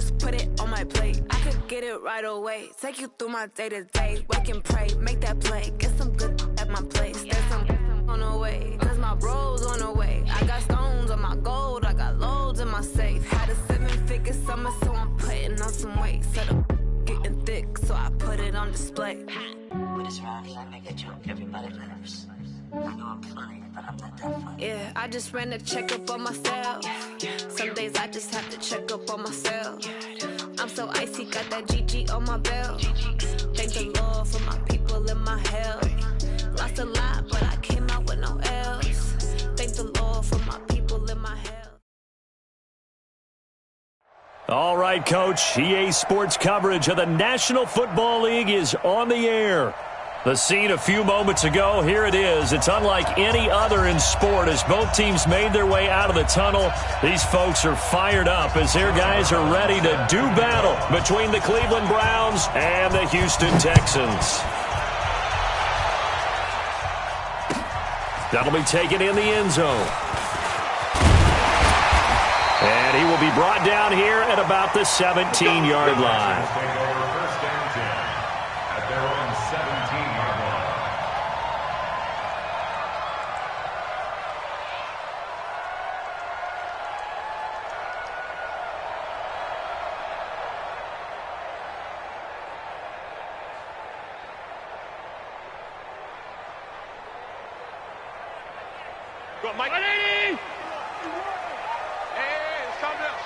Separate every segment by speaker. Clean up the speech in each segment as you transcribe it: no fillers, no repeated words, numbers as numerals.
Speaker 1: just put it on my plate. I could get it right away. Take you through my day-to-day. Wake and pray, make that play. Get some good at my place. There's some on the way, cause my bro's on the way. I got stones on my gold, I got loads in my safe. Had a 7-figure summer, so I'm putting on some weight. Set up getting thick, so I put it on display.
Speaker 2: With this round here, I make a joke, everybody laughs. I know I'm funny, but I'm not that funny.
Speaker 1: Yeah, I just ran a checkup on myself. Some days I just have to check up on myself. I'm so icy, got that GG on my belt. Thank the Lord for my people in my health. Lost a lot, but I came out with no else. Thank the Lord for my people in my health.
Speaker 3: All right, Coach. EA Sports coverage of the National Football League is on the air. The scene a few moments ago, here it is. It's unlike any other in sport as both teams made their way out of the tunnel. These folks are fired up as their guys are ready to do battle between the Cleveland Browns and the Houston Texans. That'll be taken in the end zone. And he will be brought down here at about the 17-yard line.
Speaker 4: Go, Mike. Hey, it's something else.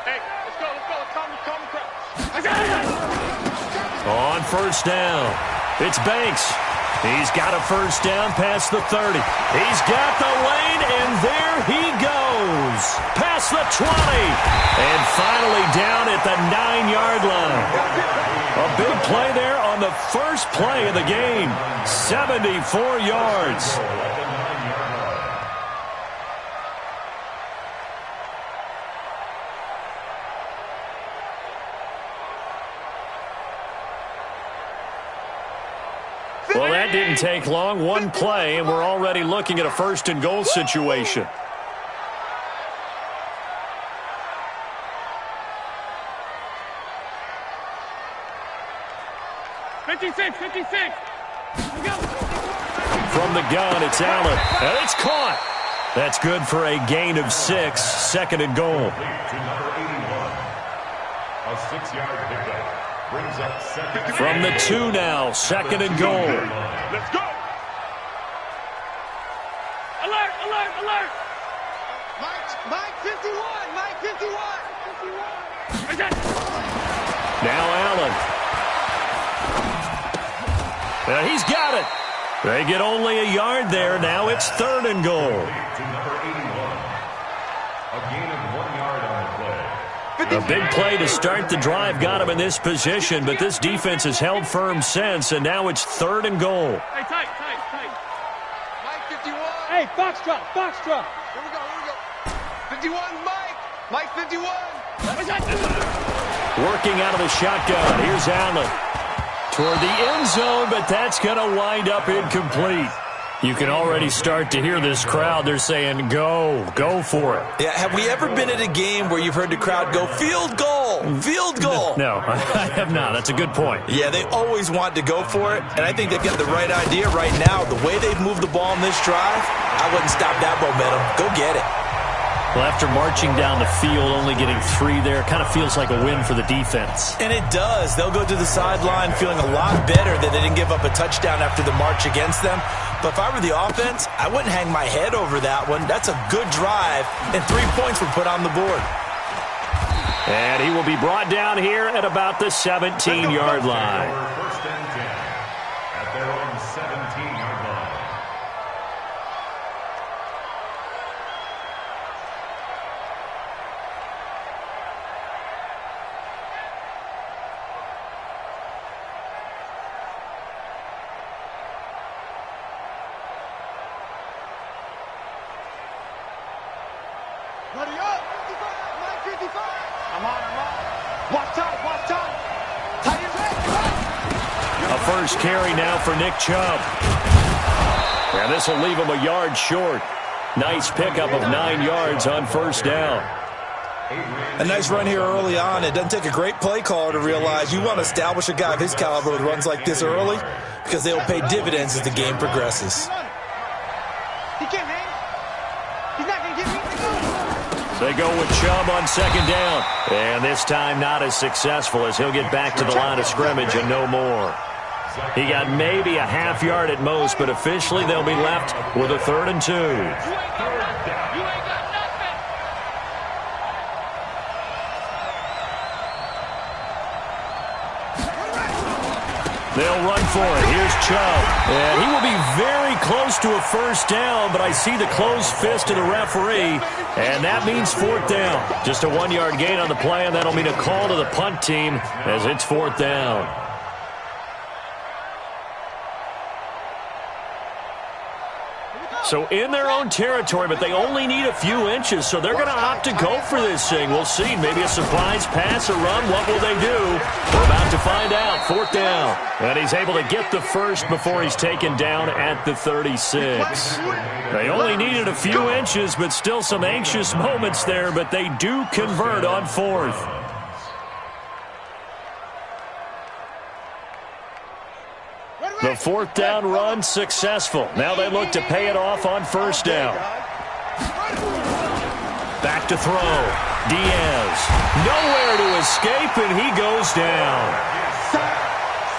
Speaker 4: Hey, let's go. Calm the crowd.
Speaker 3: On first down, it's Banks. He's got a first down past the 30. He's got the lane, and there he goes. Past the 20. And finally down at the 9-yard line. A big play there on the first play of the game. 74 yards. Well, that didn't take long. One play, and we're already looking at a first-and-goal situation. From the gun, it's Allen. And it's caught. That's good for a gain of 6, second and goal.
Speaker 5: A 6-yard pickup. Brings up second.
Speaker 3: From the 2 now, second and goal.
Speaker 4: Let's go. Alert, alert, alert. Mike 51, Mike 51.
Speaker 3: Now Allen. And he's got it. They get only a yard there. Now it's third and goal.
Speaker 5: To number 81. A gain of 1 yard on the play.
Speaker 3: A big play to start the drive got him in this position, but this defense has held firm since, and now it's third and goal.
Speaker 4: Hey, tight. Mike 51. Hey, Foxtrot. Here we go. 51, Mike 51.
Speaker 3: Working out of the shotgun. Here's Allen. Toward the end zone, but that's going to wind up incomplete. You can already start to hear this crowd. They're saying, go for it.
Speaker 6: Yeah, have we ever been at a game where you've heard the crowd go, field goal?
Speaker 3: No, I have not. That's a good point.
Speaker 6: Yeah, they always want to go for it, and I think they've got the right idea right now. The way they've moved the ball in this drive, I wouldn't stop that momentum. Go get it.
Speaker 3: Well, after marching down the field, only getting 3 there, kind of feels like a win for the defense.
Speaker 6: And it does. They'll go to the sideline feeling a lot better that they didn't give up a touchdown after the march against them. But if I were the offense, I wouldn't hang my head over that one. That's a good drive, and 3 points were put on the board.
Speaker 3: And he will be brought down here at about the 17-yard line.
Speaker 5: First and 10 at their own 17-yard line.
Speaker 4: Ready up. 55, Mike 55. I'm on. Watch out. Tight end.
Speaker 3: A first carry now for Nick Chubb. And this will leave him a yard short. Nice pickup of 9 yards on first down.
Speaker 6: A nice run here early on. It doesn't take a great play caller to realize you want to establish a guy of his caliber with runs like this early because they'll pay dividends as the game progresses.
Speaker 4: He can't hang. He's not going to get me.
Speaker 3: They go with Chubb on second down. And this time not as successful as he'll get back to the line of scrimmage and no more. He got maybe a half yard at most, but officially they'll be left with a 3rd and 2. They'll run for it. Here's Chubb. And he will be very close to a first down, but I see the closed fist of the referee, and that means 4th down. Just a 1-yard gain on the play, and that'll mean a call to the punt team as it's 4th down. So in their own territory, but they only need a few inches, so they're going to opt to go for this thing. We'll see. Maybe a surprise pass or run. What will they do? We're about to find out. 4th down. And he's able to get the first before he's taken down at the 36. They only needed a few inches, but still some anxious moments there, but they do convert on 4th. The 4th down run successful. Now they look to pay it off on 1st down. Back to throw. Diaz. Nowhere to escape, and he goes down.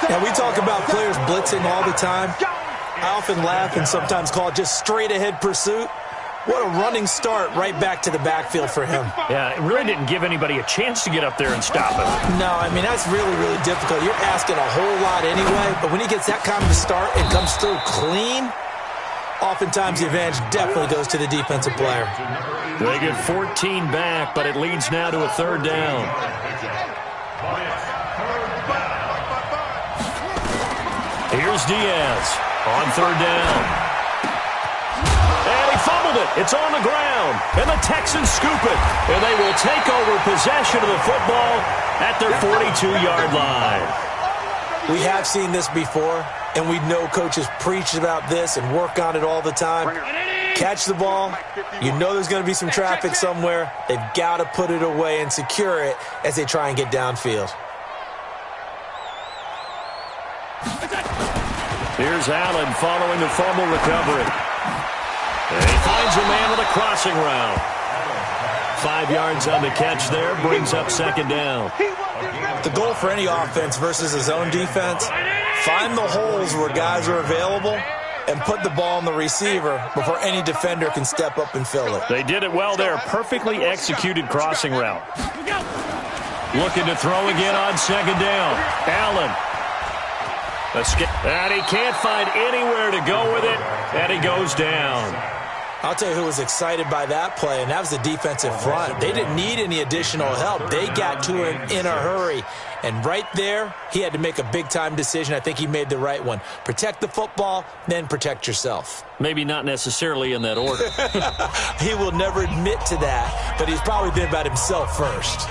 Speaker 6: Now, we talk about players blitzing all the time. I often laugh and sometimes call it just straight-ahead pursuit. What a running start right back to the backfield for him.
Speaker 3: Yeah, it really didn't give anybody a chance to get up there and stop him.
Speaker 6: No, I mean, that's really, really difficult. You're asking a whole lot anyway, but when he gets that kind of a start and comes through clean, oftentimes the advantage definitely goes to the defensive player.
Speaker 3: They get 14 back, but it leads now to a 3rd down. Here's Diaz on 3rd down. And he fumbled it. It's on the ground. And the Texans scoop it. And they will take over possession of the football at their 42-yard line.
Speaker 6: We have seen this before, and we know coaches preach about this and work on it all the time. Catch the ball. You know there's going to be some traffic somewhere. They've got to put it away and secure it as they try and get downfield.
Speaker 3: Here's Allen following the fumble recovery. And he finds a man with a crossing route. 5 yards on the catch there, brings up 2nd down.
Speaker 6: The goal for any offense versus a zone defense, find the holes where guys are available and put the ball on the receiver before any defender can step up and fill it.
Speaker 3: They did it well there. Perfectly executed crossing route. Looking to throw again on 2nd down. Allen. And he can't find anywhere to go with it, and he goes down.
Speaker 6: I'll tell you who was excited by that play, and that was the defensive front. They didn't need any additional help. They got to him in a hurry. And right there, he had to make a big-time decision. I think he made the right one. Protect the football, then protect yourself.
Speaker 3: Maybe not necessarily in that order.
Speaker 6: He will never admit to that, but he's probably been about himself first.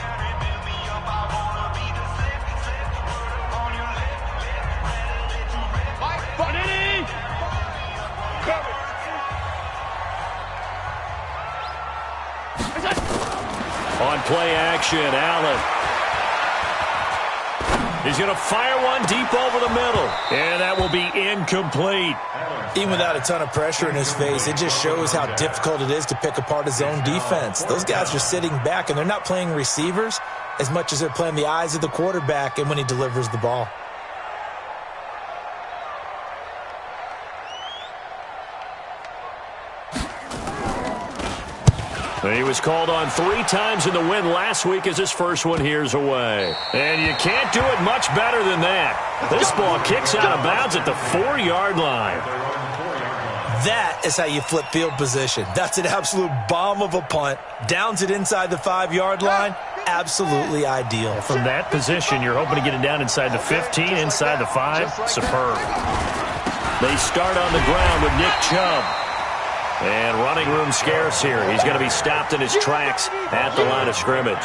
Speaker 3: On play action, Allen. He's going to fire one deep over the middle. And that will be incomplete.
Speaker 6: Even without a ton of pressure in his face, it just shows how difficult it is to pick apart his own defense. Those guys are sitting back, and they're not playing receivers as much as they're playing the eyes of the quarterback and when he delivers the ball.
Speaker 3: He was called on 3 times in the win last week as his first one here's away. And you can't do it much better than that. This ball kicks out of bounds at the 4-yard line.
Speaker 6: That is how you flip field position. That's an absolute bomb of a punt. Downs it inside the 5-yard line. Absolutely ideal.
Speaker 3: From that position, you're hoping to get it down inside the 15, inside the 5. Superb. They start on the ground with Nick Chubb. And running room scarce here. He's going to be stopped in his tracks at the line of scrimmage.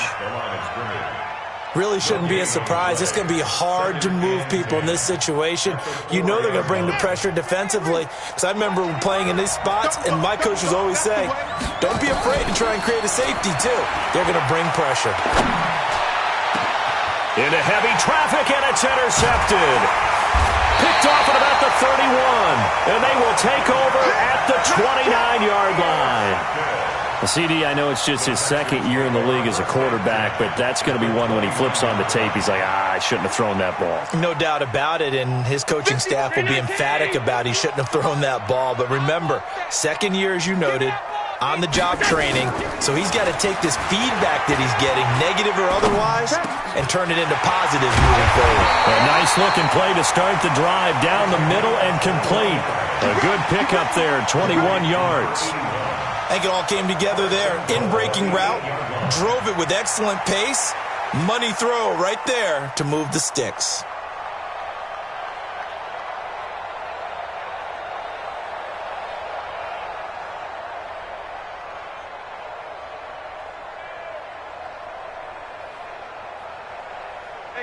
Speaker 6: Really shouldn't be a surprise. It's going to be hard to move people in this situation. You know they're going to bring the pressure defensively. Because I remember playing in these spots, and my coaches always say, don't be afraid to try and create a safety, too. They're going to bring pressure.
Speaker 3: Into heavy traffic, and it's intercepted. Picked off at about the 31, and they will take over at the 29-yard line. CD, I know it's just his second year in the league as a quarterback, but that's going to be one when he flips on the tape. He's like, I shouldn't have thrown that ball.
Speaker 6: No doubt about it, and his coaching staff will be emphatic about he shouldn't have thrown that ball. But remember, second year, as you noted, on-the-job training, so he's got to take this feedback that he's getting, negative or otherwise, and turn it into positives moving forward.
Speaker 3: A nice-looking play to start the drive down the middle and complete. A good pickup there, 21 yards.
Speaker 6: I think it all came together there. In-breaking route, drove it with excellent pace. Money throw right there to move the sticks.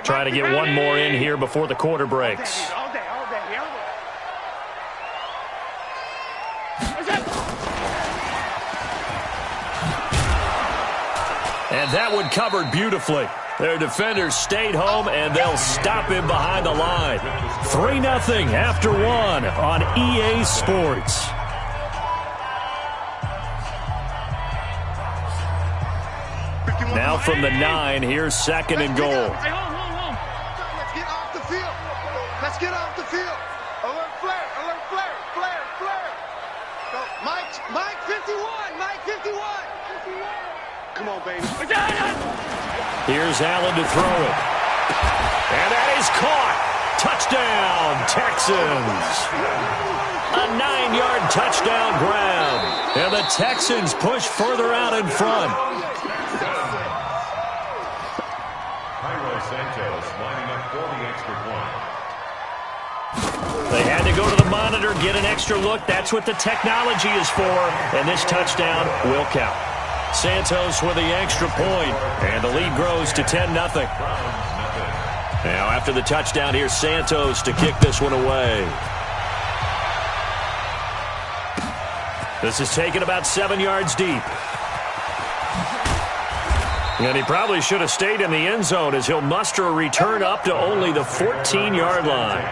Speaker 3: Try to get one more in here before the quarter breaks. And that one covered beautifully. Their defenders stayed home, and they'll stop him behind the line. 3-0 after one on EA Sports. Now from the 9, here's second and goal.
Speaker 4: Let's get off the field. Let's get off the field. Alert flare, alert flare, flare, flare. So Mike 51, Mike 51. Come on, baby.
Speaker 3: Here's Allen to throw it. And that is caught. Touchdown, Texans. A 9-yard touchdown grab. And the Texans push further out in front. They had to go to the monitor, get an extra look. That's what the technology is for. And this touchdown will count. Santos with the extra point, and the lead grows to 10-0. Now after the touchdown, here's Santos to kick this one away. This is taken about 7 yards deep. And he probably should have stayed in the end zone as he'll muster a return up to only the 14-yard line.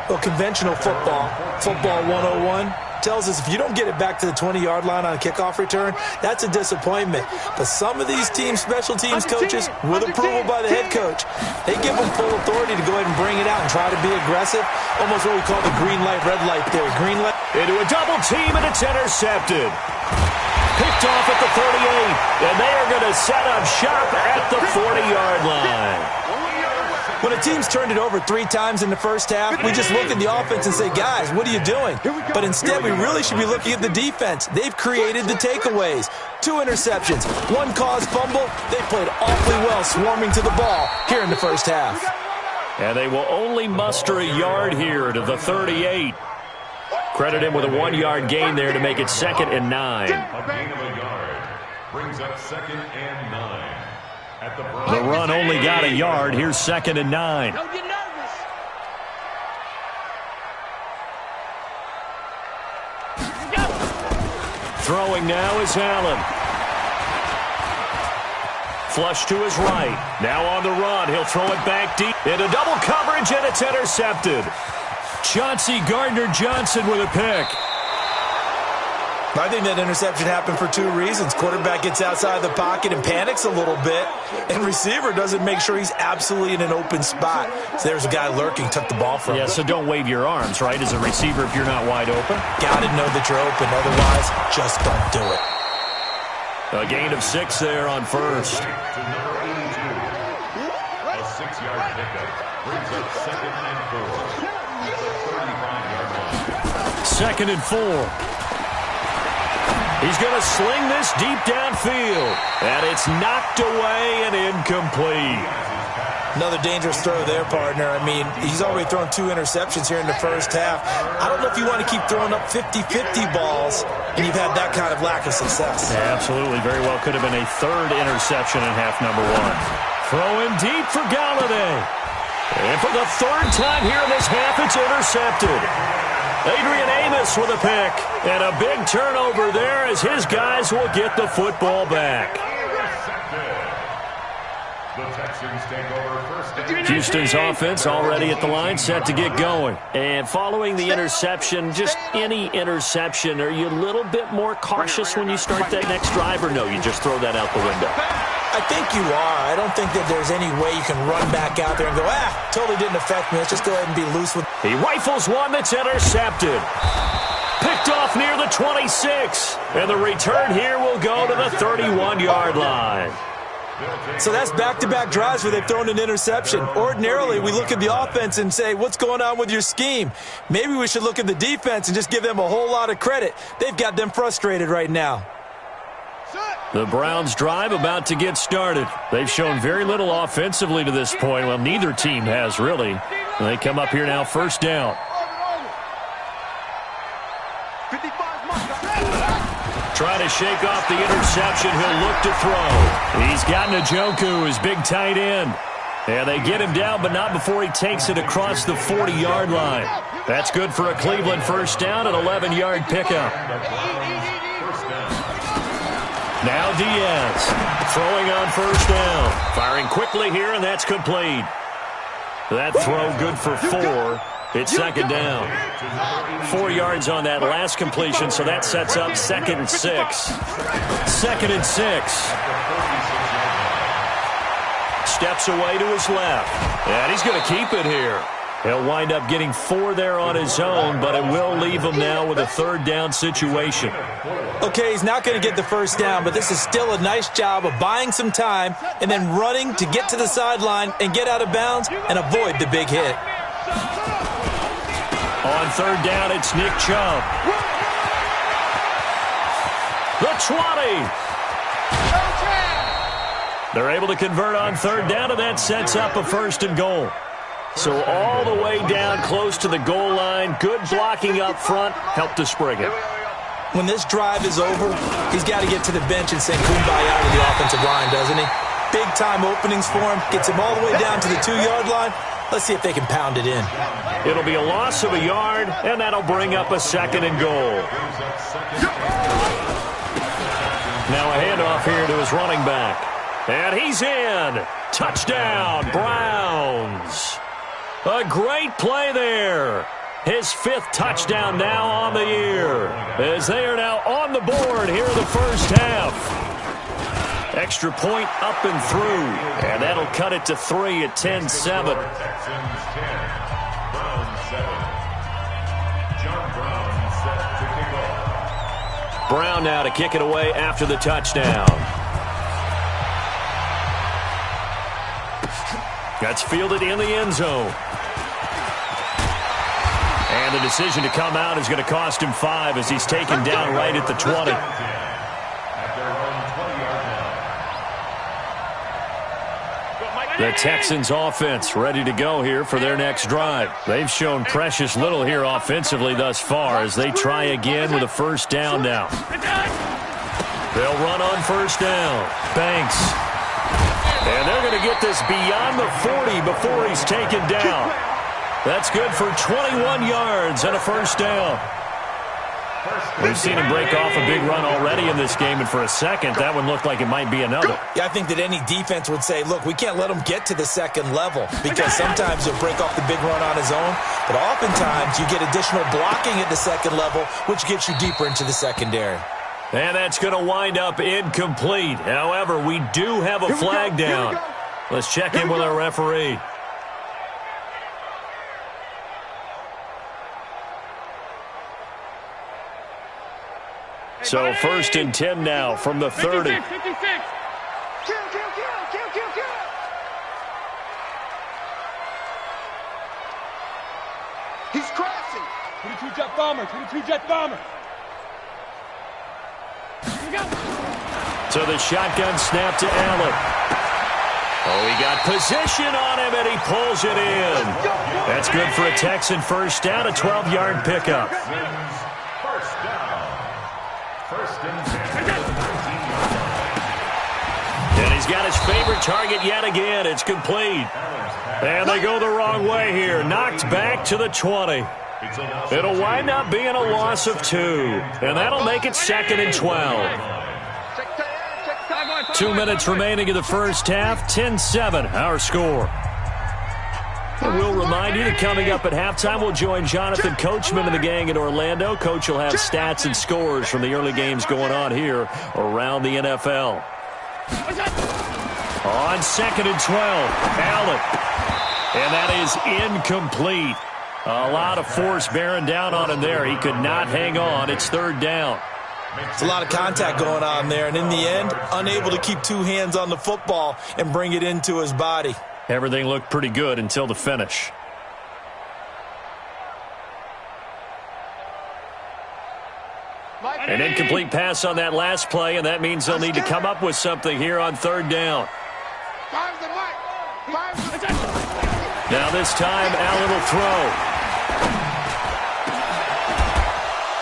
Speaker 6: Well, conventional football 101, tells us if you don't get it back to the 20-yard line on a kickoff return, that's a disappointment. But some of these special teams coaches, with approval by the head coach, they give them full authority to go ahead and bring it out and try to be aggressive. Almost what we call the green light, red light theory. Green light.
Speaker 3: Into a double team, and it's intercepted. Picked off at the 38, and they are going to set up shop at the 40-yard line.
Speaker 6: When a team's turned it over 3 times in the first half, we just look at the offense and say, guys, what are you doing? But instead, we really should be looking at the defense. They've created the takeaways. 2 interceptions, 1 caused fumble. They played awfully well swarming to the ball here in the first half.
Speaker 3: And they will only muster a yard here to the 38. Credit him with a 1-yard gain there to make it 2nd and 9.
Speaker 5: A gain of a yard brings up 2nd and 9. At the
Speaker 3: run only got a yard. Here's 2nd and 9.
Speaker 4: Don't get nervous.
Speaker 3: Throwing now is Allen. Flush to his right. Now on the run. He'll throw it back deep. Into double coverage, and it's intercepted. Chauncey Gardner-Johnson with a pick.
Speaker 6: I think that interception happened for 2 reasons. Quarterback gets outside the pocket and panics a little bit, and receiver doesn't make sure he's absolutely in an open spot. So there's a guy lurking, took the ball from him.
Speaker 3: Yeah, so don't wave your arms, right, as a receiver if you're not wide open.
Speaker 6: Got to know that you're open. Otherwise, just don't do it.
Speaker 3: A gain of 6 there on first.
Speaker 5: to number 82. A 6-yard pickup brings up 2nd and 4 at the 35-yard line.
Speaker 3: 2nd and 4. He's going to sling this deep downfield. And it's knocked away and incomplete.
Speaker 6: Another dangerous throw there, partner. I mean, he's already thrown 2 interceptions here in the first half. I don't know if you want to keep throwing up 50-50 balls, and you've had that kind of lack of success.
Speaker 3: Yeah, absolutely. Very well could have been a 3rd interception in half number 1. Throwing deep for Galladay. And for the third time here in this half, it's intercepted. Adrian Amos with a pick. And a big turnover there as his guys will get the football back.
Speaker 5: The Texans take over first.
Speaker 3: Houston's offense already at the line, set to get going. And following the interception, just any interception, are you a little bit more cautious when you start that next drive, or no, you just throw that out the window?
Speaker 6: I think you are. I don't think that there's any way you can run back out there and go, totally didn't affect me. Let's just go ahead and be loose with.
Speaker 3: He rifles one that's intercepted. Picked off near the 26. And the return here will go to the 31-yard line.
Speaker 6: So that's back-to-back drives where they've thrown an interception. Ordinarily, we look at the offense and say, what's going on with your scheme? Maybe we should look at the defense and just give them a whole lot of credit. They've got them frustrated right now.
Speaker 3: The Browns' drive about to get started. They've shown very little offensively to this point. Well, neither team has, really. They come up here now, first down. Trying to shake off the interception. He'll look to throw. He's got Njoku, his big tight end. And they get him down, but not before he takes it across the 40-yard line. That's good for a Cleveland first down, an 11-yard pickup. Now Diaz throwing on first down. Firing quickly here, and that's complete. That throw good for 4. It's second down. 4 yards on that last completion, so that sets up 2nd and 6. 2nd and 6. Steps away to his left. And he's going to keep it here. He'll wind up getting 4 there on his own, but it will leave him now with a third down situation.
Speaker 6: Okay, he's not going to get the first down, but this is still a nice job of buying some time and then running to get to the sideline and get out of bounds and avoid the big hit.
Speaker 3: On third down, it's Nick Chubb. The 20. They're able to convert on third down, and that sets up a 1st and goal. So all the way down close to the goal line. Good blocking up front. Helped to spring it.
Speaker 6: When this drive is over, he's got to get to the bench and sing kumbaya to the offensive line, doesn't he? Big-time openings for him. Gets him all the way down to the 2-yard line. Let's see if they can pound it in.
Speaker 3: It'll be a loss of a yard, and that'll bring up a 2nd and goal. Now a handoff here to his running back. And he's in. Touchdown, Browns. A great play there. His 5th touchdown now on the year, as they are now on the board here in the first half. Extra point up and through, and that'll cut it to 3 at 10-7. Brown now to kick it away after the touchdown. That's fielded in the end zone. And the decision to come out is going to cost him 5 as he's taken down right at the 20. The Texans offense ready to go here for their next drive. They've shown precious little here offensively thus far as they try again with a first down now. They'll run on first down. Banks. And they're going to get this beyond the 40 before he's taken down. That's good for 21 yards and a first down. We've seen him break off a big run already in this game, and for a second, that one looked like it might be another.
Speaker 6: Yeah, I think that any defense would say, look, we can't let him get to the second level because sometimes he'll break off the big run on his own, but oftentimes you get additional blocking at the second level, which gets you deeper into the secondary.
Speaker 3: And that's going to wind up incomplete. However, we do have a flag down. Let's check in with our referee. So 1st and 10 now from the 30.
Speaker 4: He's crashing.
Speaker 7: 22 jet bomber, 22 jet bomber.
Speaker 3: So the shotgun snap to Allen. Oh, he got position on him, and he pulls it in. That's good for a Texan first down, a 12-yard pickup. And He's got his favorite target yet again. It's complete. And they go the wrong way here. Knocked back to the 20. It'll wind up being a loss of 2. And that'll make it 2nd and 12. 2 minutes remaining in the first half. 10-7, our score. And we'll remind you that coming up at halftime, we'll join Jonathan Coachman and the gang in Orlando. Coach will have stats and scores from the early games going on here around the NFL. On 2nd and 12, Allen. And that is incomplete. A lot of force bearing down on him there. He could not hang on. It's 3rd down.
Speaker 6: It's a lot of contact going on there, and in the end, unable to keep 2 hands on the football and bring it into his body.
Speaker 3: Everything looked pretty good until the finish. An incomplete pass on that last play, and that means they'll need to come up with something here on 3rd down. Now this time, Allen will throw.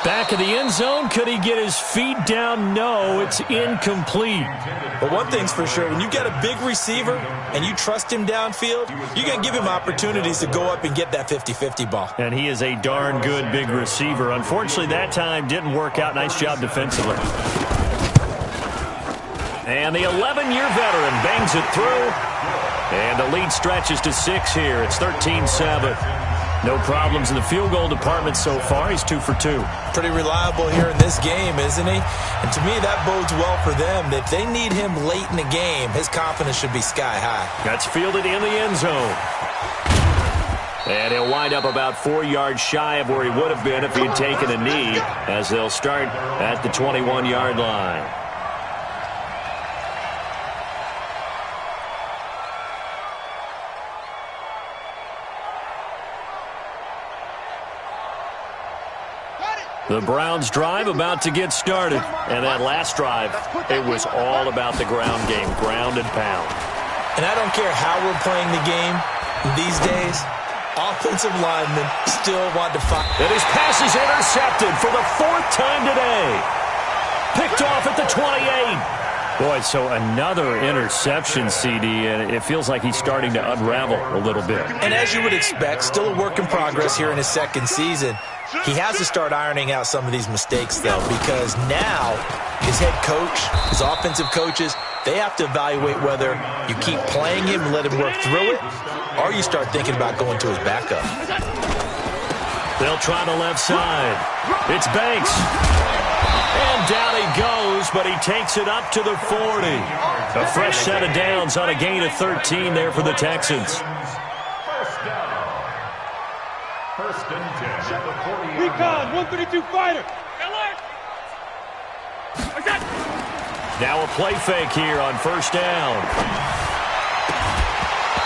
Speaker 3: Back of the end zone. Could he get his feet down? No, it's incomplete.
Speaker 6: But one thing's for sure, when you get a big receiver and you trust him downfield, you're going to give him opportunities to go up and get that 50-50 ball.
Speaker 3: And he is a darn good big receiver. Unfortunately, that time didn't work out. Nice job defensively. And the 11-year veteran bangs it through. And the lead stretches to 6 here. It's 13-7. No problems in the field goal department so far. He's 2 for 2.
Speaker 6: Pretty reliable here in this game, isn't he? And to me, that bodes well for them. If they need him late in the game, his confidence should be sky high.
Speaker 3: That's fielded in the end zone. And he'll wind up about 4 yards shy of where he would have been if he had taken a knee, as they'll start at the 21-yard line. The Browns drive about to get started. And that last drive, it was all about the ground game, ground and pound.
Speaker 6: And I don't care how we're playing the game these days, offensive linemen still want to fight.
Speaker 3: And his pass is intercepted for the 4th time today. Picked off at the 28. Boy, so another interception, CD, and it feels like he's starting to unravel a little bit.
Speaker 6: And as you would expect, still a work in progress here in his 2nd season. He has to start ironing out some of these mistakes, though, because now his head coach, his offensive coaches, they have to evaluate whether you keep playing him and let him work through it, or you start thinking about going to his backup.
Speaker 3: They'll try the left side. It's Banks. And down he goes, but he takes it up to the 40. A fresh set of downs on a gain of 13 there for the Texans.
Speaker 5: First and 10 at the 40.
Speaker 7: Recon, 132 fighter.
Speaker 3: Now a play fake here on 1st down.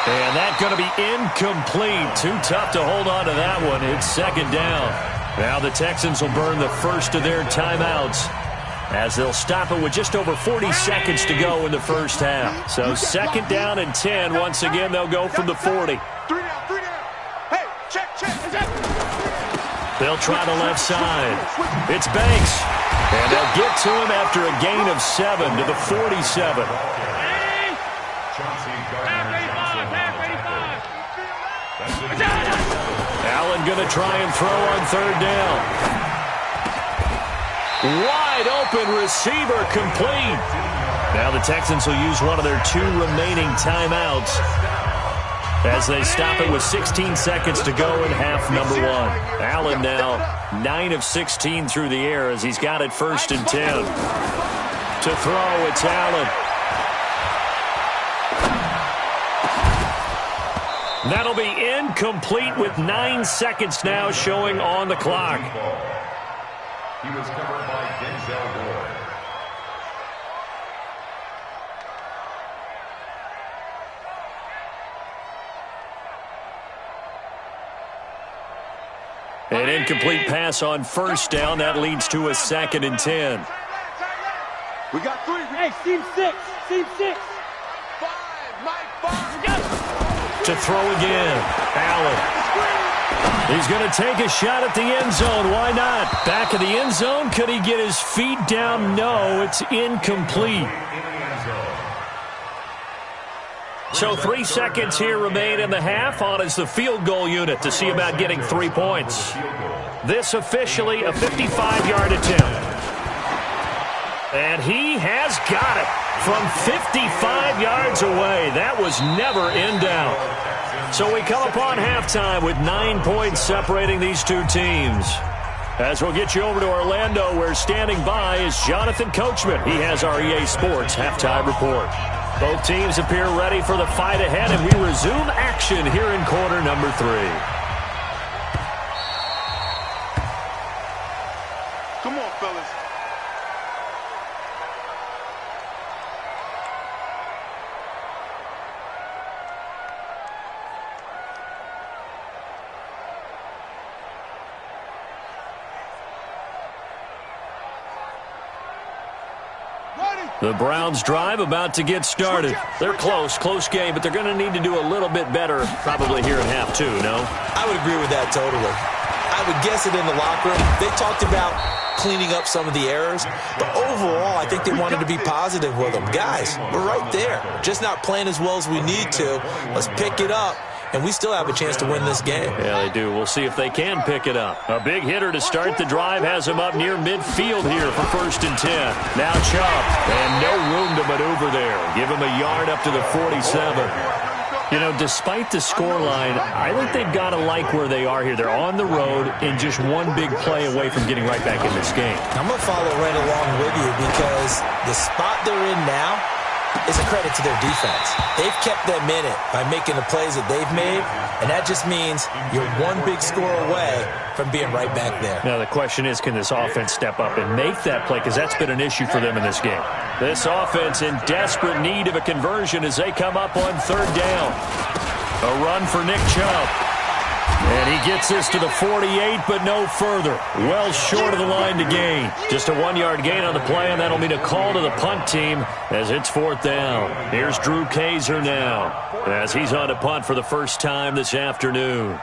Speaker 3: And that's going to be incomplete. Too tough to hold on to that one. It's 2nd down. Now the Texans will burn the first of their timeouts, as they'll stop it with just over 40 seconds to go in the first half. So 2nd down and 10. Once again, they'll go from the 40. They'll try the left side. It's Banks. And they'll get to him after a gain of 7 to the 47. Allen going to try and throw on 3rd down. Wide open receiver, complete. Now the Texans will use one of their 2 remaining timeouts as they stop it with 16 seconds to go in half number 1. Allen now 9 of 16 through the air as he's got it 1st and 10. To throw, it's Allen. That'll be incomplete with 9 seconds now showing on the clock.
Speaker 5: He was covered by Denzel Ward.
Speaker 3: An incomplete pass on 1st down. That leads to a 2nd and 10.
Speaker 7: We got 3. Hey, team 6. Team 6. 5. Mike, 5.
Speaker 3: To throw again. Allen. He's going to take a shot at the end zone. Why not? Back of the end zone. Could he get his feet down? No, it's incomplete. So 3 seconds here remain in the half. On is the field goal unit to see about getting 3 points. This officially a 55-yard attempt. And he has got it from 55 yards away. That was never in doubt. So we come upon halftime with 9 points separating these two teams. As we'll get you over to Orlando, where standing by is Jonathan Coachman. He has our EA Sports halftime report. Both teams appear ready for the fight ahead, and we resume action here in quarter number 3.
Speaker 4: Come on, fellas.
Speaker 3: The Browns drive about to get started. They're close game, but they're going to need to do a little bit better probably here in half 2, no?
Speaker 6: I would agree with that totally. I would guess it in the locker room. They talked about cleaning up some of the errors, but overall, I think they wanted to be positive with them. Guys, we're right there. Just not playing as well as we need to. Let's pick it up, and we still have a chance to win this game.
Speaker 3: Yeah, they do. We'll see if they can pick it up. A big hitter to start the drive has him up near midfield here for 1st and 10. Now Chubb, and no room to maneuver there. Give him a yard up to the 47. You know, despite the scoreline, I think they've got to like where they are here. They're on the road and just one big play away from getting right back in this game.
Speaker 6: I'm going to follow right along with you because the spot they're in now is a credit to their defense. They've kept them in it by making the plays that they've made, and that just means you're one big score away from being right back there.
Speaker 3: Now the question is, can this offense step up and make that play? Because that's been an issue for them in this game. This offense in desperate need of a conversion as they come up on 3rd down. A run for Nick Chubb. And he gets this to the 48, but no further. Well short of the line to gain. Just a 1-yard gain on the play, and that'll mean a call to the punt team as it's 4th down. Here's Drew Kaiser now as he's on to punt for the first time this afternoon.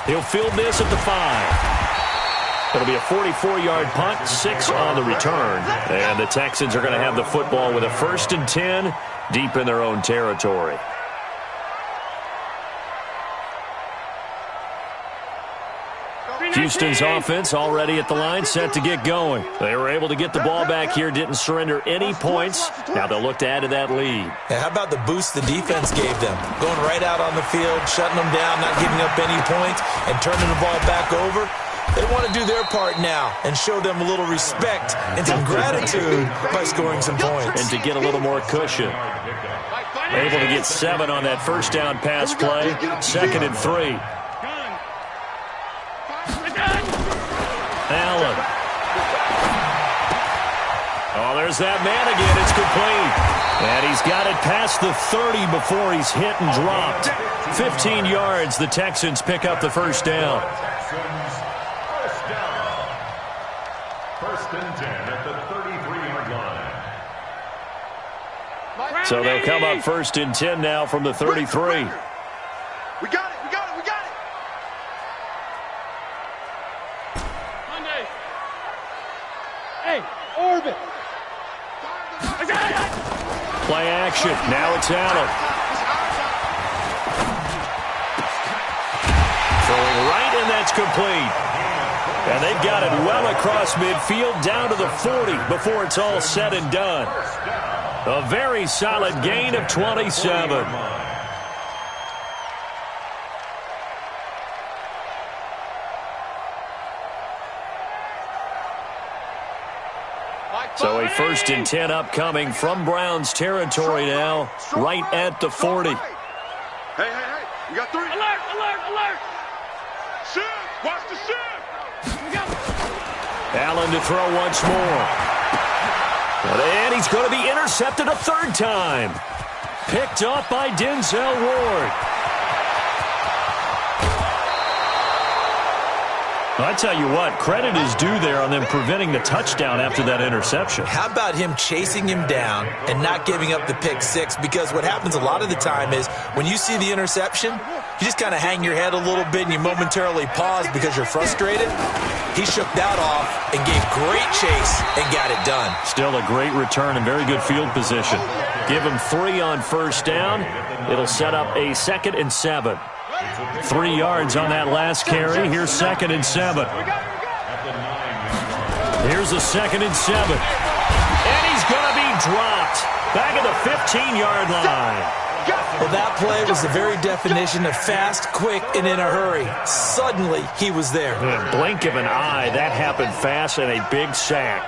Speaker 3: He'll field this at the 5. It'll be a 44-yard punt, 6 on the return. And the Texans are going to have the football with a 1st and 10 deep in their own territory. Houston's offense already at the line, set to get going. They were able to get the ball back here, didn't surrender any points. Now they'll look to add to that lead.
Speaker 6: How about the boost the defense gave them? Going right out on the field, shutting them down, not giving up any points, and turning the ball back over. They want to do their part now and show them a little respect and some gratitude by scoring some points.
Speaker 3: And to get a little more cushion. Able to get 7 on that 1st down pass play. 2nd and 3. Allen. Oh, there's that man again. It's complete. And he's got it past the 30 before he's hit and dropped. 15 yards. The Texans pick up the 1st down.
Speaker 5: 1st and 10 at the 33-yard line.
Speaker 3: So they'll come up 1st and 10 now from the 33.
Speaker 4: We got it, we got it, we got it.
Speaker 7: Monday. Hey, orbit.
Speaker 3: Play action. Now it's Allen. Throwing right, and that's complete. And they've got it well across midfield down to the 40 before it's all said and done. A very solid gain of 27. So a 1st and 10 upcoming from Browns territory now, right at the 40.
Speaker 4: Hey, we got 3. Alert. Shift, watch the shift.
Speaker 3: Allen to throw once more. And he's going to be intercepted a 3rd time. Picked off by Denzel Ward. I tell you what, credit is due there on them preventing the touchdown after that interception.
Speaker 6: How about him chasing him down and not giving up the pick 6? Because what happens a lot of the time is when you see the interception, you just kind of hang your head a little bit and you momentarily pause because you're frustrated. He shook that off and gave great chase and got it done.
Speaker 3: Still a great return and very good field position. Give him 3 on first down. It'll set up a 2nd and 7. 3 yards on that last carry. Here's 2nd and 7. Here's a 2nd and 7. And he's going to be dropped. Back at the 15-yard line.
Speaker 6: Well, that play was the very definition of fast, quick, and in a hurry. Suddenly, he was there.
Speaker 3: In a blink of an eye, that happened fast and a big sack.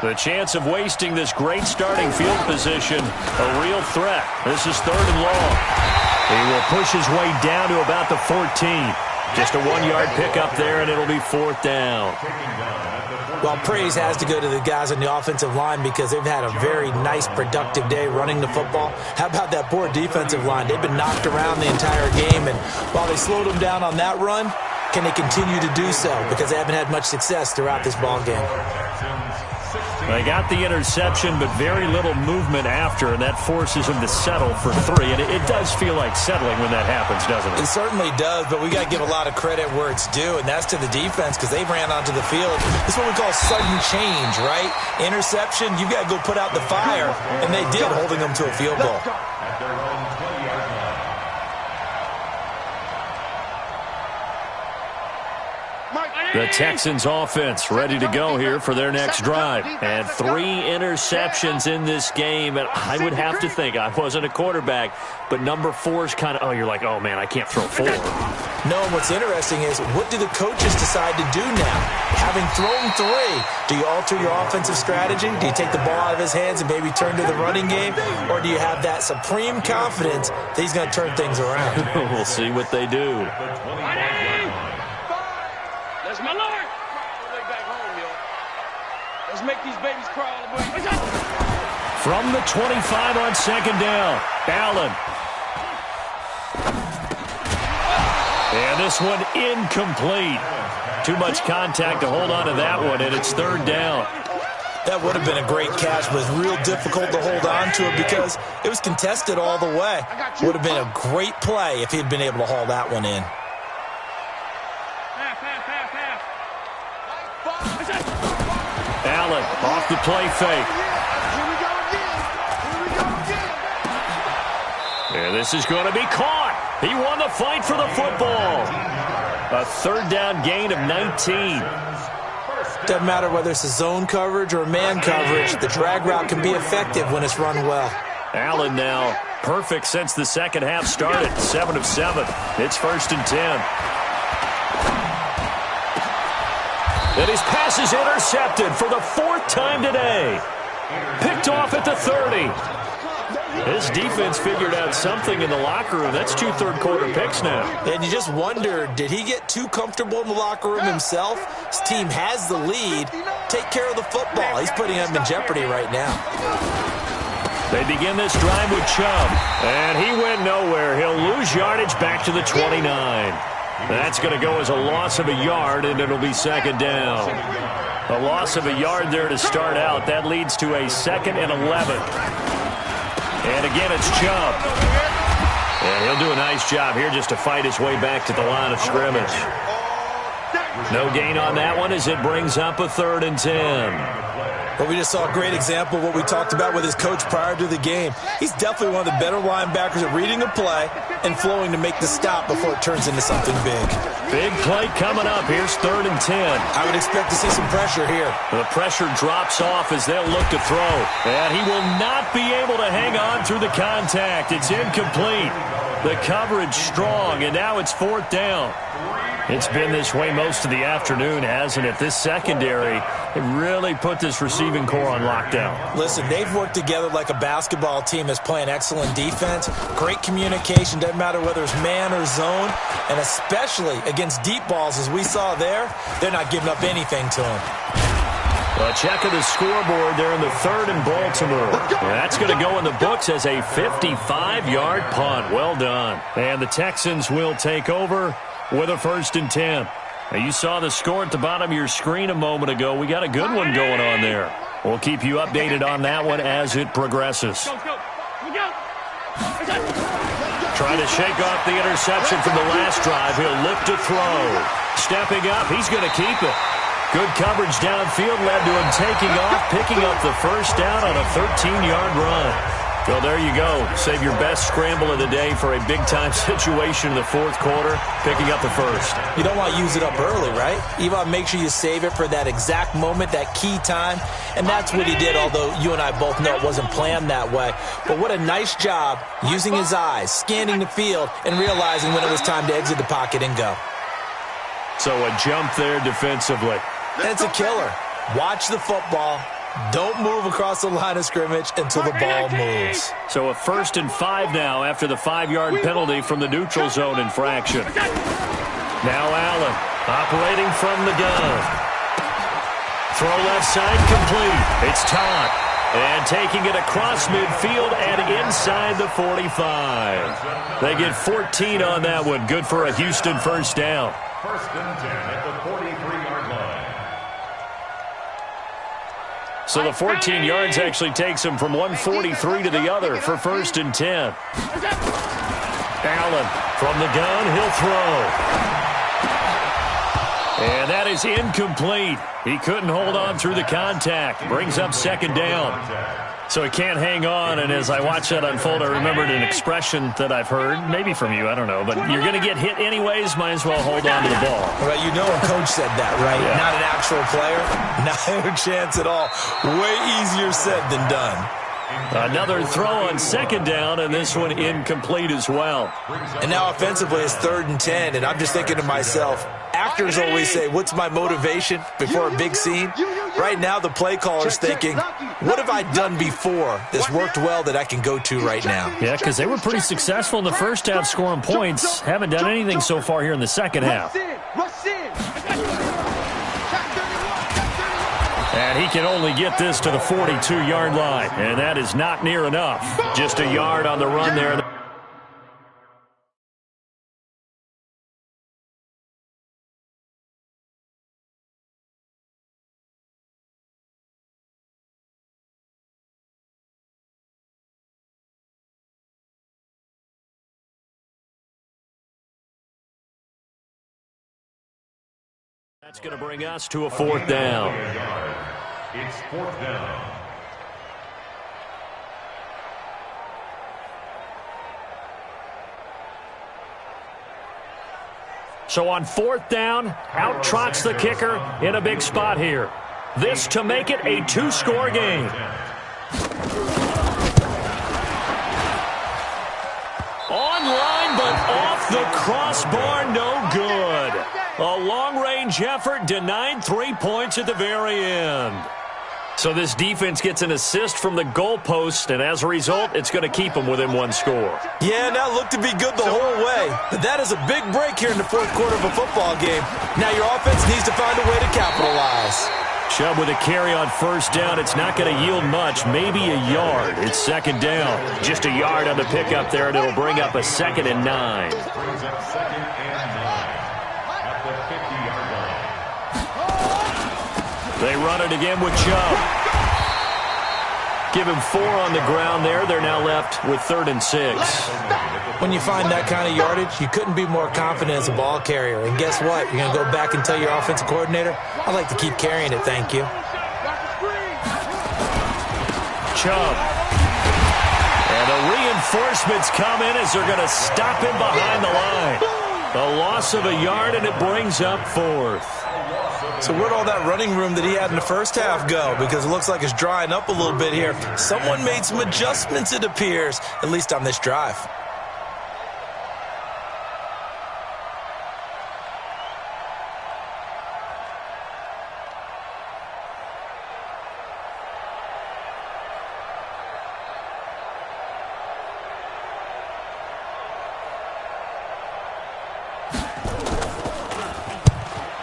Speaker 3: The chance of wasting this great starting field position, a real threat. This is 3rd and long. He will push his way down to about the 14. Just a 1-yard pickup there, and it'll be 4th down.
Speaker 6: Well, praise has to go to the guys on the offensive line because they've had a very nice, productive day running the football. How about that poor defensive line? They've been knocked around the entire game, and while they slowed them down on that run, can they continue to do so? Because they haven't had much success throughout this ball game.
Speaker 3: They got the interception, but very little movement after, and that forces them to settle for 3. And it does feel like settling when that happens, doesn't it?
Speaker 6: It certainly does, but we got to give a lot of credit where it's due, and that's to the defense because they ran onto the field. This is what we call sudden change, right? Interception, you've got to go put out the fire, and they did, holding them to a field goal.
Speaker 3: The Texans offense ready to go here for their next drive. And 3 interceptions in this game. And I would have to think, I wasn't a quarterback, but number 4 is kind of, you're like, oh, man, I can't throw 4.
Speaker 6: No, what's interesting is what do the coaches decide to do now? Having thrown 3, do you alter your offensive strategy? Do you take the ball out of his hands and maybe turn to the running game? Or do you have that supreme confidence that he's going to turn things around?
Speaker 3: We'll see what they do.
Speaker 7: That's my Lord. Way back home, yo. Let's make these babies crawl.
Speaker 3: From the 25 on 2nd down, Allen. And this one incomplete. Too much contact to hold on to that one, and it's 3rd down.
Speaker 6: That would have been a great catch, but it's real difficult to hold on to it because it was contested all the way. Would have been a great play if he'd been able to haul that one in.
Speaker 3: Allen off the play fake. And this is going to be caught. He won the fight for the football. A 3rd down gain of 19.
Speaker 6: Doesn't matter whether it's a zone coverage or man coverage. The drag route can be effective when it's run well.
Speaker 3: Allen now perfect since the second half started. 7 of 7. It's 1st and 10. And his pass is intercepted for the 4th time today. Picked off at the 30. His defense figured out something in the locker room. That's 2 third-quarter picks now.
Speaker 6: And you just wonder, did he get too comfortable in the locker room himself? His team has the lead. Take care of the football. He's putting them in jeopardy right now.
Speaker 3: They begin this drive with Chubb. And he went nowhere. He'll lose yardage back to the 29. That's going to go as a loss of a yard, and it'll be 2nd down. A loss of a yard there to start out. That leads to a 2nd and 11. And again, it's Chubb. And he'll do a nice job here just to fight his way back to the line of scrimmage. No gain on that one as it brings up a 3rd and 10.
Speaker 6: But we just saw a great example of what we talked about with his coach prior to the game. He's definitely one of the better linebackers at reading a play and flowing to make the stop before it turns into something big.
Speaker 3: Big play coming up. Here's 3rd and 10.
Speaker 6: I would expect to see some pressure here.
Speaker 3: The pressure drops off as they'll look to throw. And he will not be able to hang on through the contact. It's incomplete. The coverage strong, and now it's 4th down. It's been this way most of the afternoon, hasn't it? This secondary, it really put this receiving core on lockdown.
Speaker 6: Listen, they've worked together like a basketball team that's playing excellent defense. Great communication, doesn't matter whether it's man or zone. And especially against deep balls, as we saw there, they're not giving up anything to them.
Speaker 3: A check of the scoreboard there in the 3rd in Baltimore. That's going to go in the books as a 55-yard punt. Well done. And the Texans will take over with a 1st and 10. Now, you saw the score at the bottom of your screen a moment ago. We got a good one going on there. We'll keep you updated on that one as it progresses. Trying to shake off the interception from the last drive. He'll look to throw. Stepping up, he's going to keep it. Good coverage downfield led to him taking off, picking up the first down on a 13-yard run. Well, there you go. Save your best scramble of the day for a big-time situation in the fourth quarter, picking up the first.
Speaker 6: You don't want to use it up early, right? You want to make sure you save it for that exact moment, that key time, and that's what he did, although you and I both know it wasn't planned that way. But what a nice job using his eyes, scanning the field, and realizing when it was time to exit the pocket and go.
Speaker 3: So a jump there defensively.
Speaker 6: And it's a killer. Watch the football. Don't move across the line of scrimmage until the ball moves.
Speaker 3: So a 1st and 5 now after the 5-yard penalty from the neutral zone infraction. Now Allen operating from the gun. Throw left side complete. It's Todd. And taking it across midfield and inside the 45. They get 14 on that one. Good for a Houston first down.
Speaker 5: 1st and 10 at the 43-yard line.
Speaker 3: So the 14 yards actually takes him from 143 to the other for 1st and 10. Allen from the gun, he'll throw. And that is incomplete. He couldn't hold on through the contact. Brings up 2nd down. So he can't hang on, and as I watch that unfold, I remembered an expression that I've heard, maybe from you, I don't know, but you're going to get hit anyways, might as well hold on to the ball.
Speaker 6: Right, you know a coach said that, right?
Speaker 3: Yeah.
Speaker 6: Not an actual player. Not a chance at all. Way easier said than done.
Speaker 3: Another throw on 2nd down, and this one incomplete as well.
Speaker 6: And now offensively it's 3rd and 10, and I'm just thinking to myself, actors always say, what's my motivation before a big scene? Right now the play caller's thinking, what have I done before that's worked well that I can go to right now?
Speaker 3: Yeah, because they were pretty successful in the first half scoring points. Haven't done anything so far here in the second half. And he can only get this to the 42-yard line, and that is not near enough. Just a yard on the run there. That's going to bring us to a 4th down.
Speaker 5: It's 4th down.
Speaker 3: So on 4th down, out trots the kicker in a big spot here. This to make it a 2-score game. Online, but off the crossbar, no good. A long-range effort denied 3 points at the very end. So this defense gets an assist from the goalpost, and as a result, it's going to keep them within 1 score.
Speaker 6: Yeah, that looked to be good the whole way. But that is a big break here in the 4th quarter of a football game. Now your offense needs to find a way to capitalize.
Speaker 3: Chubb with a carry on 1st down. It's not going to yield much, maybe a yard. It's 2nd down. Just a yard on the pickup there, and it'll bring up a 2nd and 9.
Speaker 5: Brings up 2nd and 9 at the 50-yard line.
Speaker 3: They run it again with Chubb. Give him 4 on the ground there. They're now left with 3rd and 6.
Speaker 6: When you find that kind of yardage, you couldn't be more confident as a ball carrier. And guess what? You're going to go back and tell your offensive coordinator, I'd like to keep carrying it, thank you.
Speaker 3: Chubb. And the reinforcements come in as they're going to stop him behind the line. A loss of a yard, and it brings up 4th.
Speaker 6: So where'd all that running room that he had in the first half go? Because it looks like it's drying up a little bit here. Someone made some adjustments, it appears, at least on this drive.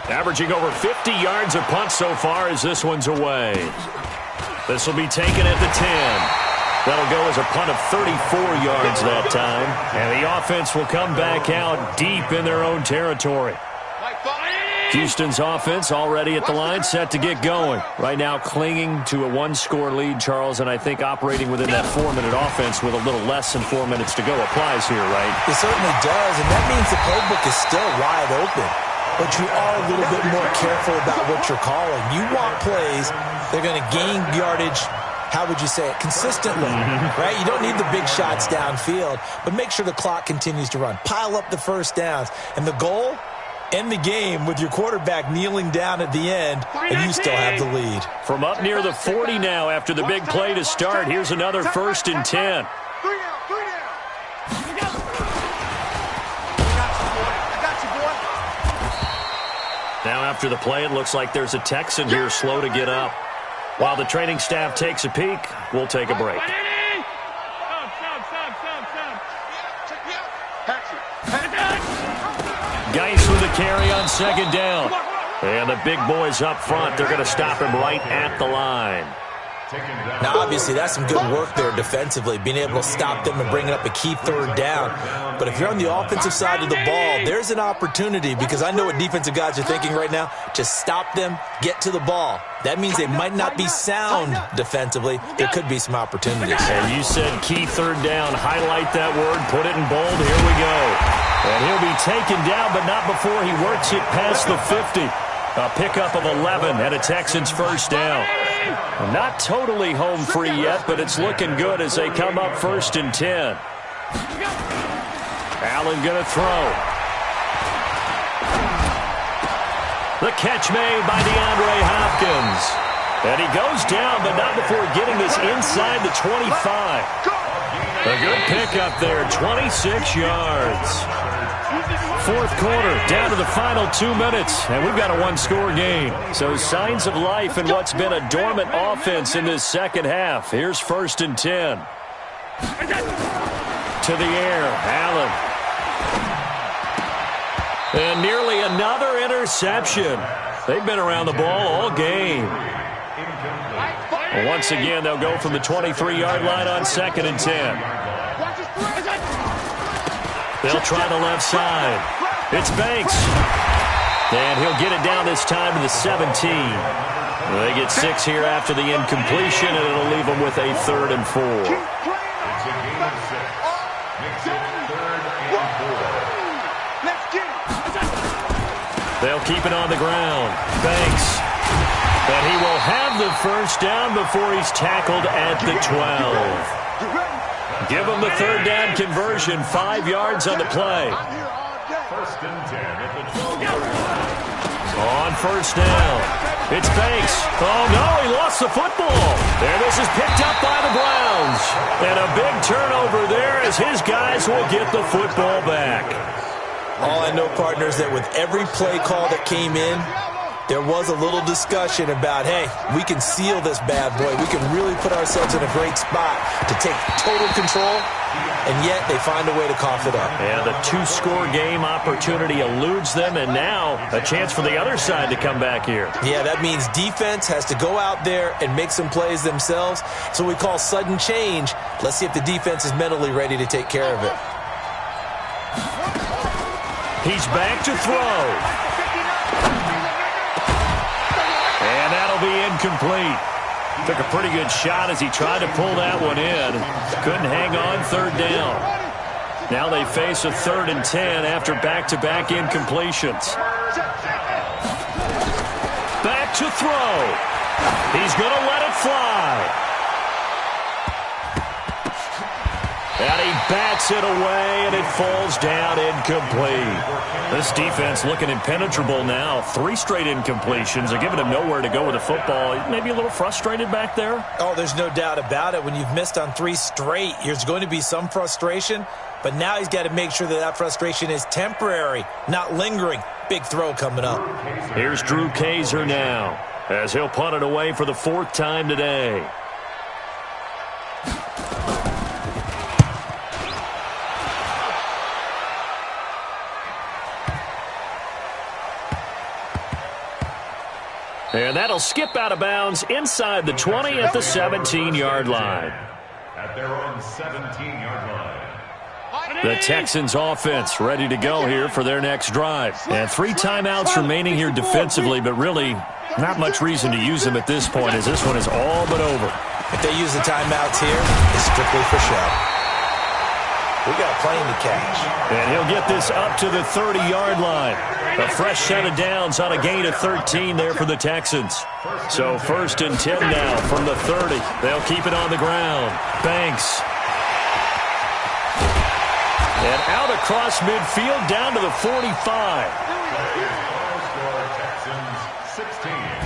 Speaker 3: Averaging over 50 yards a punt so far as this one's away. This will be taken at the 10. That'll go as a punt of 34 yards that time. And the offense will come back out deep in their own territory. Houston's offense already at the line, set to get going. Right now clinging to a one-score lead, Charles, and I think operating within that 4-minute offense with a little less than 4 minutes to go applies here, right?
Speaker 6: It certainly does, and that means the playbook is still wide open. But you are a little bit more careful about what you're calling. You want plays that are going to gain yardage, how would you say it, consistently, right? You don't need the big shots downfield, but make sure the clock continues to run. Pile up the first downs. And the goal, end the game with your quarterback kneeling down at the end, and you still have the lead.
Speaker 3: From up near the 40 now after the big play to start, here's another 1st and 10. Now after the play, it looks like there's a Texan here slow to get up. While the training staff takes a peek, we'll take a break. Geis with a carry on 2nd down. And the big boys up front, they're going to stop him right at the line.
Speaker 6: Now, obviously, that's some good work there defensively, being able to stop them and bringing up a key 3rd down. But if you're on the offensive side of the ball, there's an opportunity, because I know what defensive guys are thinking right now. Just stop them, get to the ball. That means they might not be sound defensively. There could be some opportunities.
Speaker 3: And you said key 3rd down. Highlight that word, put it in bold. Here we go. And he'll be taken down, but not before he works it past the 50. A pickup of 11 and a Texans 1st down. Not totally home free yet, but it's looking good as they come up 1st and 10. Allen going to throw. The catch made by DeAndre Hopkins. And he goes down, but not before getting this inside the 25. A good pickup there, 26 yards. 4th quarter, down to the final 2 minutes, and we've got a 1-score game. So signs of life in what's been a dormant offense in this second half. Here's 1st and 10. To the air, Allen. And nearly another interception. They've been around the ball all game. Well, once again, they'll go from the 23-yard line on 2nd and 10. They'll try the left side. It's Banks. And he'll get it down this time to the 17. They get 6 here after the incompletion, and it'll leave them with a 3rd and 4.
Speaker 5: It's a game of 6. Makes it 3rd and 4.
Speaker 3: They'll keep it on the ground. Banks. And he will have the 1st down before he's tackled at the 12. Give him the 3rd down conversion, 5 yards on the play.
Speaker 5: 1st and 10 at the 12.
Speaker 3: On 1st down, it's Banks. Oh, no, he lost the football. And this is picked up by the Browns. And a big turnover there as his guys will get the football back.
Speaker 6: All I know, partners, that with every play call that came in, there was a little discussion about, hey, we can seal this bad boy. We can really put ourselves in a great spot to take total control, and yet they find a way to cough it up.
Speaker 3: And the 2-score game opportunity eludes them, and now a chance for the other side to come back here.
Speaker 6: Yeah, that means defense has to go out there and make some plays themselves. So we call sudden change. Let's see if the defense is mentally ready to take care of it.
Speaker 3: He's back to throw. And that'll be incomplete. Took a pretty good shot as he tried to pull that one in. Couldn't hang on 3rd down. Now they face a 3rd and 10 after back-to-back incompletions. Back to throw. He's going to let it fly. And he bats it away, and it falls down incomplete. This defense looking impenetrable now. 3 straight incompletions are giving him nowhere to go with the football. Maybe a little frustrated back there?
Speaker 6: Oh, there's no doubt about it. When you've missed on 3 straight, there's going to be some frustration. But now he's got to make sure that that frustration is temporary, not lingering. Big throw coming up.
Speaker 3: Here's Drew Kaiser now, as he'll punt it away for the 4th time today. And that'll skip out of bounds inside the 20 at the 17-yard line.
Speaker 5: At their own 17-yard line.
Speaker 3: The Texans offense ready to go here for their next drive. And 3 timeouts remaining here defensively, but really not much reason to use them at this point as this one is all but over.
Speaker 6: If they use the timeouts here, it's strictly for show. We got a plane to catch.
Speaker 3: And he'll get this up to the 30-yard line. A fresh set of downs on a gain of 13 there for the Texans. So 1st and 10 now from the 30. They'll keep it on the ground. Banks. And out across midfield down to the 45.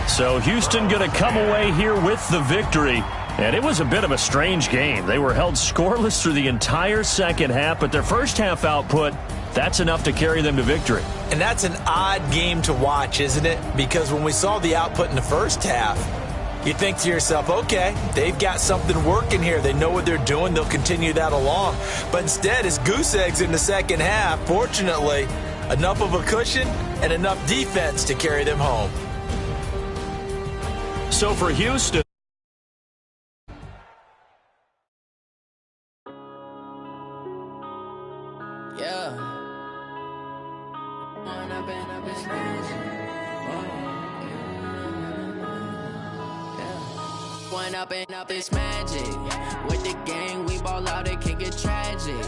Speaker 3: So Houston going to come away here with the victory. And it was a bit of a strange game. They were held scoreless through the entire second half, but their first half output, that's enough to carry them to victory.
Speaker 6: And that's an odd game to watch, isn't it? Because when we saw the output in the first half, you think to yourself, okay, they've got something working here. They know what they're doing. They'll continue that along. But instead, it's goose eggs in the second half. Fortunately, enough of a cushion and enough defense to carry them home.
Speaker 3: So for Houston,
Speaker 8: Up it's magic. With the gang, we ball out, it can get tragic.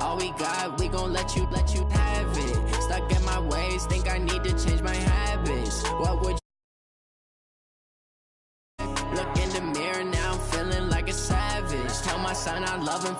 Speaker 8: All we got, we gon' let you have it. Stuck in my ways, think I need to change my habits. What would you look in the mirror now, I'm feeling like a savage. Tell my son I love him.